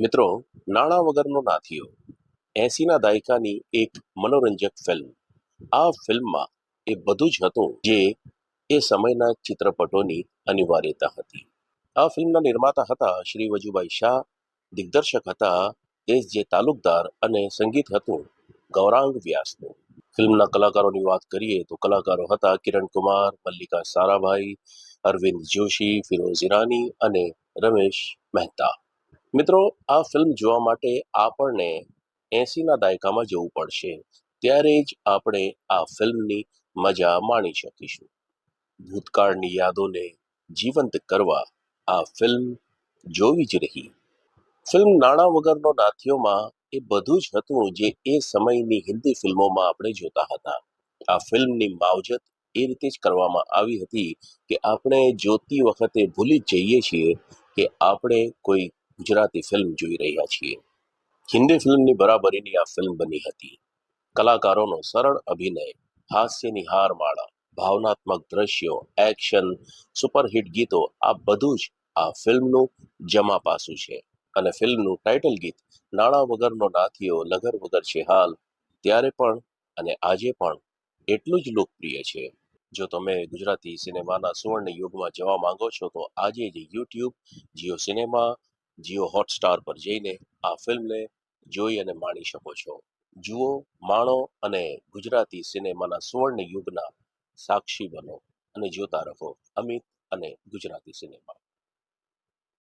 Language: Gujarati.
મિત્રો, નાણાં વગરનો નાથીઓ 80ના દાયકાની એક મનોરંજક ફિલ્મ. આ ફિલ્મમાં એ બધું જ હતું જે એ સમયના ચિત્રપટોની અનિવાર્યતા હતી. આ ફિલ્મના નિર્માતા હતા શ્રી વજુભાઈ શાહ, દિગ્દર્શક હતા જે તાલુકદાર અને સંગીત હતું ગૌરાંગ વ્યાસનું. ફિલ્મના કલાકારોની વાત કરીએ તો કલાકારો હતા કિરણ કુમાર, મલ્લિકા સારાભાઈ, અરવિંદ જોશી, ફિરોઝ ઈરાની અને રમેશ મહેતા. મિત્રો, આ ફિલ્મ જોવા માટે આપણને 80ના દાયકામાં જવું પડશે, ત્યારે જ આપણે આ ફિલ્મની મજા માણી શકીશું. ભૂતકાળની યાદોને જીવંત કરવા આ ફિલ્મ જોવી જ રહી. ફિલ્મ નાણાં વગરનો નાથીઓમાં એ બધું જ હતું જે એ સમયની હિન્દી ફિલ્મોમાં આપણે જોતા હતા. આ ફિલ્મની માવજત એ રીતે જ કરવામાં આવી હતી કે આપણે જોતી વખતે ભૂલી જ જઈએ છીએ કે આપણે કોઈ ગુજરાતી ફિલ્મ જોઈ રહ્યા છીએ. હિન્દી ફિલ્મની બરાબરીની આ ફિલ્મ બની હતી. કલાકારોનો સરળ અભિનય, હાસ્યની હારમાળા, ભાવનાત્મક દ્રશ્યો, એક્શન, સુપરહિટ ગીતો, આ બધું જ આ ફિલ્મનું જમા પાસું છે. અને ફિલ્મનું ટાઇટલ ગીત નાણાં વગરનો નાથીઓ લગર વગર છે હાલ ત્યારે પણ અને આજે પણ એટલું જ લોકપ્રિય છે. જો તમે ગુજરાતી સિનેમાના સુવર્ણ યુગમાં જવા માંગો છો તો આજે જ YouTube, Jio cinema, Jio Hotstar પર જઈને આ ફિલ્મને જોઈ અને માણી શકો છો. જુઓ, માણો અને ગુજરાતી સિનેમાના સુવર્ણ યુગના સાક્ષી બનો અને જોતા રહો અમિત અને ગુજરાતી સિનેમા.